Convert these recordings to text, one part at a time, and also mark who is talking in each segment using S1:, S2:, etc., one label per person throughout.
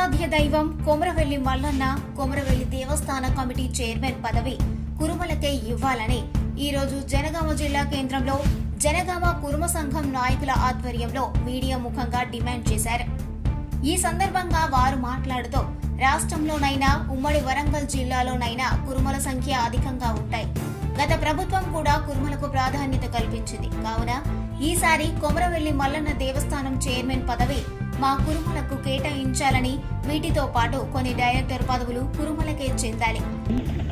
S1: ఆరాధ్య దైవం కొమరవెల్లి మల్లన్న కొమరవెల్లి దేవస్థాన committee chairman పదవి కురుమలకే ఇవ్వాలని ఈ రోజు జనగామ జిల్లా కేంద్రంలో జనగామ కురుమ సంఘం నాయకుల ఆధ్వర్యంలో మీడియా ముఖంగా డిమాండ్ చేశారు. ఈ సందర్భంగా వారు మాట్లాడుతూ రాష్ట్రంలోనైనా ఉమ్మడి వరంగల్ జిల్లాలోనైనా కురుమల సంఖ్య అధికంగా ఉంటాయి. గత ప్రభుత్వం కూడా కురుమలకు ప్రాధాన్యత కల్పించింది. కావున ఈసారి కొమరవెల్లి మల్లన్న దేవస్థానం చైర్మన్ పదవి మా కురుమలకు కేటాయించాలని, వీటితో పాటు కొన్ని డైరెక్టర్ పదవులు కురుమలకే చెందాలి.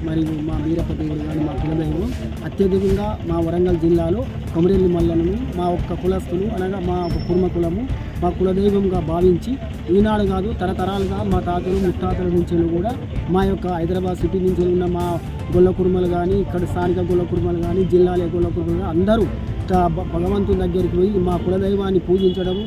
S2: మరియు మా వీరప్ప దేవుడు కానీ మా కులదైవం అత్యధికంగా మా వరంగల్ జిల్లాలో కొమరవెల్లి మల్లన్నను మా ఒక్క కులస్తులు అనగా మా కుర్మ కులము మా కులదైవంగా భావించి ఈనాడు కాదు తరతరాలుగా మా తాతలు ముత్తాతల నుంచి కూడా మా యొక్క హైదరాబాద్ సిటీ నుంచి ఉన్న మా గొల్ల కుర్మలు కానీ ఇక్కడ స్థానిక గొల్ల కుర్మలు కానీ జిల్లాలే గొల్ల కుర్మలు అందరూ భగవంతుని దగ్గరికి పోయి మా కులదైవాన్ని పూజించడం,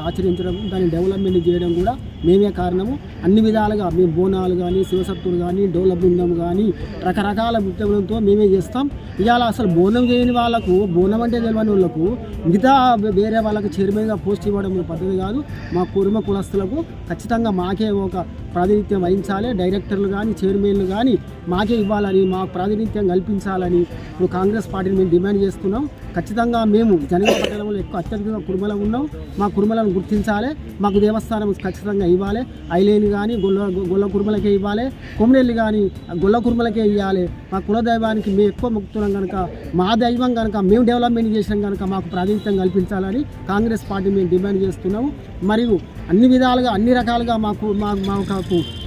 S2: ఆచరించడం, దాన్ని డెవలప్మెంట్ చేయడం కూడా మేమే కారణము. అన్ని విధాలుగా మేము బోనాలు కానీ శివసత్తులు కానీ డోల బృందం కానీ రకరకాల నృత్యంతో మేమే చేస్తాం. ఇవాళ అసలు బోనం చేయని వాళ్ళకు, బోనం అంటే తెలియని వాళ్ళకు మిగతా వేరే వాళ్ళకి చైర్మన్గా పోస్ట్ ఇవ్వడం పద్ధతి కాదు. మా కుర్మ కులస్తులకు ఖచ్చితంగా మాకే ఒక ప్రాతినిధ్యం వహించాలి. డైరెక్టర్లు కానీ చైర్మన్లు కానీ మాకే ఇవ్వాలని, మాకు ప్రాతినిధ్యం కల్పించాలని ఇప్పుడు కాంగ్రెస్ పార్టీని మేము డిమాండ్ చేస్తున్నాం. ఖచ్చితంగా మేము జనగామ పట్టణంలో ఎక్కువ అత్యధికంగా కుర్మలం ఉన్నాం. మా కుర్మలను గుర్తించాలి. మాకు దేవస్థానం ఖచ్చితంగా ఇవ్వాలి. ఐలేని కానీ గొల్ల కుర్మలకే ఇవ్వాలి, కొమరెల్లి కానీ గొల్ల కుర్మలకే ఇవ్వాలి. మా కులదైవానికి మేము ఎక్కువ మొక్కుతున్నాం కనుక, మా దైవం కనుక మేము డెవలప్మెంట్ చేసినాం కనుక మాకు ప్రాతినిధ్యం కల్పించాలని కాంగ్రెస్ పార్టీ మేము డిమాండ్ చేస్తున్నాము. మరియు అన్ని విధాలుగా అన్ని రకాలుగా మాకు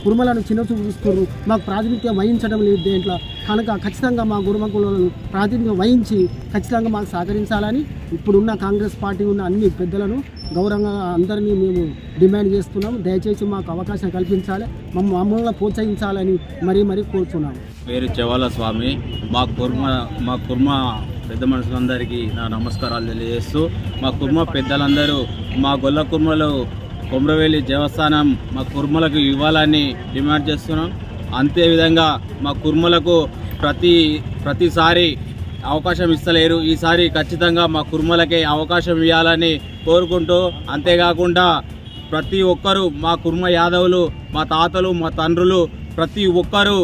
S2: కుర్మలను చిన్నచూపు చూస్తున్నారు. మాకు ప్రాతినిధ్యం వహించడం లేదు దేంట్లో కనుక ఖచ్చితంగా మా కుర్మ కులను ప్రాతినిధ్యం వహించి ఖచ్చితంగా మాకు సహకరించాలని ఇప్పుడున్న కాంగ్రెస్ పార్టీ ఉన్న అన్ని పెద్దలను గౌరవంగా అందరినీ మేము డిమాండ్ చేస్తున్నాము. దయచేసి మాకు అవకాశం కల్పించాలి, మమ్మల్ని ప్రోత్సహించాలని మరీ కోరుతున్నాము.
S3: పేరు చెవాల స్వామి. మా కుర్మ పెద్ద మనుషులందరికీ నా నమస్కారాలు తెలియజేస్తూ, మా కుర్మ పెద్దలందరూ మా గొల్ల కుర్మలు కొమరవెల్లి దేవస్థానం మా కుర్మలకు ఇవ్వాలని డిమాండ్ చేస్తున్నాం. అంతేవిధంగా మా కుర్మలకు ప్రతిసారి అవకాశం ఇస్తలేరు. ఈసారి ఖచ్చితంగా మా కుర్మలకే అవకాశం ఇవ్వాలని కోరుకుంటూ, అంతేకాకుండా ప్రతి ఒక్కరూ మా కుర్మ యాదవులు, మా తాతలు, మా తండ్రులు ప్రతి ఒక్కరూ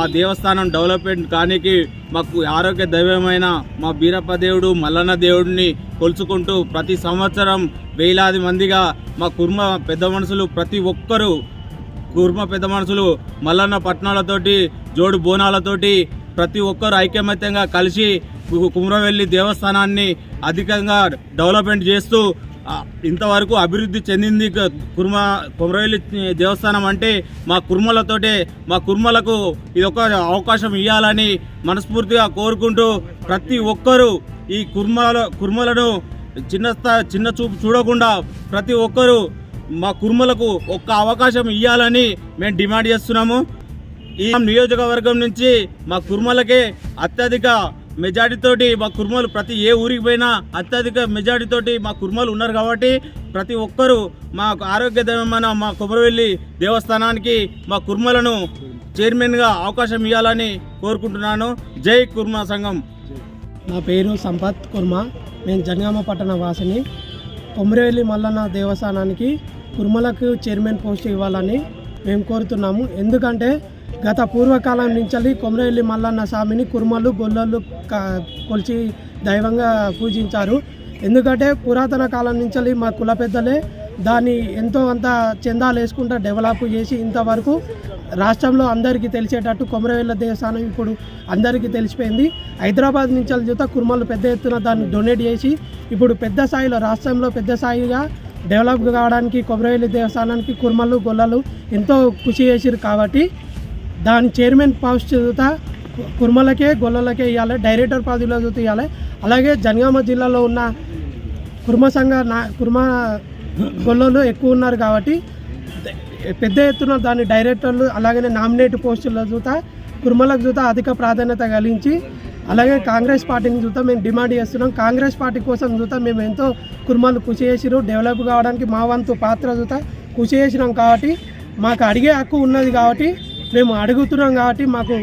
S3: ఆ దేవస్థానం డెవలప్మెంట్ కానికి మాకు ఆరోగ్య దైవమైన మా బీరప్ప దేవుడు మల్లన్న దేవుడిని కొలుచుకుంటూ ప్రతి సంవత్సరం వేలాది మందిగా మా కుర్మ పెద్ద మనుషులు ప్రతి ఒక్కరూ కుర్మ పెద్ద మనుషులు మల్లన్న పట్టణాలతోటి జోడు బోనాలతోటి ప్రతి ఒక్కరు ఐకమత్యంగా కలిసి కొమరవెల్లి దేవస్థానాన్ని అధికంగా డెవలప్మెంట్ చేస్తూ ఇంతవరకు అభివృద్ధి చెందింది కొమరవెల్లి దేవస్థానం అంటే మా కుర్మలతోటే. మా కుర్మలకు ఇది ఒక అవకాశం ఇవ్వాలని మనస్ఫూర్తిగా కోరుకుంటూ ప్రతి ఒక్కరూ ఈ కుర్మలను చిన్న చూపు చూడకుండా ప్రతి ఒక్కరూ మా కుర్మలకు ఒక్క అవకాశం ఇవ్వాలని మేము డిమాండ్ చేస్తున్నాము. ఈ నియోజకవర్గం నుంచి మా కుర్మలకే అత్యధిక మెజార్టీతోటి మా కుర్మలు ప్రతి ఏ ఊరికి పోయినా అత్యధిక మెజార్టీతోటి మా కుర్మలు ఉన్నారు కాబట్టి ప్రతి ఒక్కరూ మా ఆరోగ్యదైవమైన మా కొమరవెల్లి దేవస్థానానికి మా కుర్మలను చైర్మన్గా అవకాశం ఇవ్వాలని కోరుకుంటున్నాను. జై కుర్మ సంఘం.
S4: నా పేరు సంపత్ కుర్మ. నేను జనగామ పట్టణ వాసిని. కొమరవెల్లి మల్లన్న దేవస్థానానికి కుర్మలకు చైర్మన్ పోస్ట్ ఇవ్వాలని మేము కోరుతున్నాము. ఎందుకంటే గత పూర్వకాలం నుంచి కొమరవెల్లి మల్లన్న స్వామిని కుర్మలు గొల్లలు కొలిచి దైవంగా పూజించారు. ఎందుకంటే పురాతన కాలం నుంచి మా కుల పెద్దలే దాన్ని ఎంతో అంత చందాలు వేసుకుంటూ డెవలప్ చేసి ఇంతవరకు రాష్ట్రంలో అందరికీ తెలిసేటట్టు కొమరవెల్లి దేవస్థానం ఇప్పుడు అందరికీ తెలిసిపోయింది. హైదరాబాద్ నుంచి చూత కుర్మలు పెద్ద ఎత్తున దాన్ని డొనేట్ చేసి ఇప్పుడు పెద్ద స్థాయిలో రాష్ట్రంలో పెద్ద స్థాయిగా డెవలప్ కావడానికి కొమరవెల్లి దేవస్థానానికి కుర్మలు గొల్లలు ఎంతో కృషి చేసారు. కాబట్టి దాని చైర్మన్ పోస్ట్ చూత కుర్మలకే గొల్లలకే ఇవ్వాలి, డైరెక్టర్ పదవిలో చూత ఇవ్వాలి. అలాగే జనగామ జిల్లాలో ఉన్న కుర్మ గొల్లలు ఎక్కువ ఉన్నారు కాబట్టి పెద్ద ఎత్తున దాని డైరెక్టర్లు అలాగే నామినేట్ పోస్టుల చూత కుర్మలకు చూత అధిక ప్రాధాన్యత కలిగించి, అలాగే కాంగ్రెస్ పార్టీని చూత మేము డిమాండ్ చేస్తున్నాం. కాంగ్రెస్ పార్టీ కోసం చూత మేము ఎంతో కుర్మలు కృషి చేసిరు, డెవలప్ కావడానికి మా వంతు పాత్ర చూత కృషి చేసినాం. కాబట్టి మాకు అడిగే హక్కు ఉన్నది కాబట్టి మేము అడుగుతున్నాం. కాబట్టి మాకు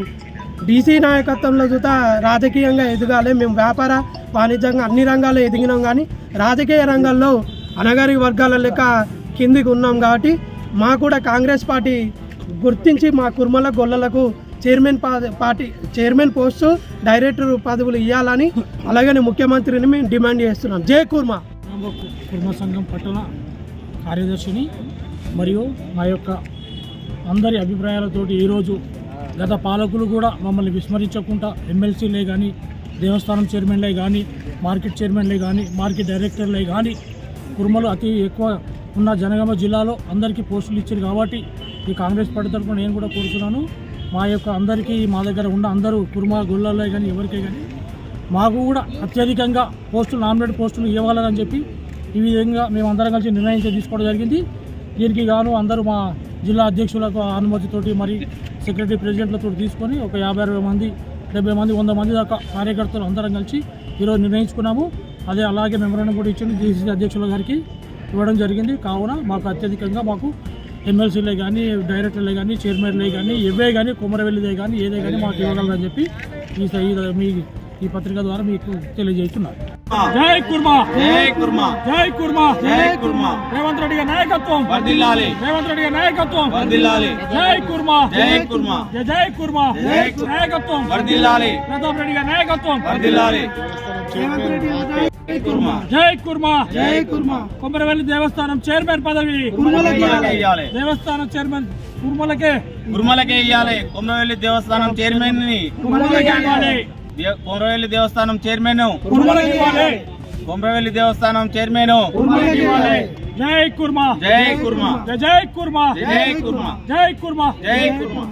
S4: డీసీ నాయకత్వంలో చూత రాజకీయంగా ఎదగాలి. మేము వ్యాపార వాణిజ్యంగా అన్ని రంగాల్లో ఎదిగినాం కానీ రాజకీయ రంగాల్లో అనగారి వర్గాల లెక్క కిందికి ఉన్నాం. కాబట్టి మాకు కూడా కాంగ్రెస్ పార్టీ గుర్తించి మా కుర్మల గొల్లలకు చైర్మన్ పోస్టు డైరెక్టర్ పదవులు ఇవ్వాలని అలాగనే ముఖ్యమంత్రిని మేము డిమాండ్ చేస్తున్నాం. జై కుర్మా.
S5: కుర్మ సంఘం పట్టణ కార్యదర్శిని మరియు మా యొక్క అందరి అభిప్రాయాలతోటి ఈరోజు గత పాలకులు కూడా మమ్మల్ని విస్మరించకుండా ఎమ్మెల్సీలే కానీ, దేవస్థానం చైర్మన్లే కానీ, మార్కెట్ చైర్మన్లే కానీ, మార్కెట్ డైరెక్టర్లే కానీ కుర్మలు అతి ఎక్కువ ఉన్న జనగామ జిల్లాలో అందరికీ పోస్టులు ఇచ్చారు. కాబట్టి ఈ కాంగ్రెస్ పార్టీ తరఫున నేను కూడా కోరుతున్నాను, మా యొక్క అందరికీ మా దగ్గర ఉన్న అందరూ కుర్మ గొల్లలే కానీ ఎవరికే కానీ మాకు కూడా అత్యధికంగా పోస్టులు నామినేట్ పోస్టులు ఇవ్వాలని చెప్పి ఈ విధంగా మేము అందరం కలిసి నిర్ణయం తీసుకోవడం జరిగింది. దీనికి గాను అందరూ మా జిల్లా అధ్యక్షులకు అనుమతితోటి మరి సెక్రటరీ ప్రెసిడెంట్లతో తీసుకొని ఒక 50-60 మంది 70 మంది 100 మంది దాకా కార్యకర్తలు అందరం కలిసి ఈరోజు నిర్ణయించుకున్నాము. అదే అలాగే మెమరాండం కూడా ఇచ్చింది డీసీసీ అధ్యక్షుల గారికి ఇవ్వడం జరిగింది. కావున మాకు అత్యధికంగా మాకు ఎమ్మెల్సీలే కానీ, డైరెక్టర్లే కానీ, చైర్మన్లే కానీ, ఎవే కానీ, కొమరవెల్లిదే కానీ ఏదే కానీ మాకు ఇవ్వగలరని చెప్పి ఈ పత్రిక ద్వారా మీకు తెలియజేస్తున్నారు. జై కుర్మా, జై కుర్మా, జై కుర్మా, జై కుర్మా. రేవంత్ రెడ్డి గారి నాయకత్వం వర్ధిల్లాలి, రేవంత్ రెడ్డి గారి నాయకత్వం వర్ధిల్లాలి. జై కుర్మా, జై కుర్మా, జై కుర్మా, జై నాయకత్వం వర్ధిల్లాలి. ప్రతాప్ రెడ్డి గారి నాయకత్వం వర్ధిల్లాలి. రేవంత్ రెడ్డి గారి కుర్మా, జై కుర్మా, జై కుర్మా. కొమరవెల్లి దేవస్థానం చైర్మన్ పదవి ఇవ్వాలి, దేవస్థానం చైర్మన్ కుర్మలకే ఇవ్వాలి. కొమరవెల్లి దేవస్థానం చైర్మన్ ని ఇవ్వాలి. కొమరవెల్లి దేవస్థానం చైర్మన్ కొమరవెల్లి దేవస్థానం చైర్మన్. జై కుర్మా, జై కుర్మా, జై కుర్మా, జై కుర్మా, జై కుర్మా, జై కుర్మా.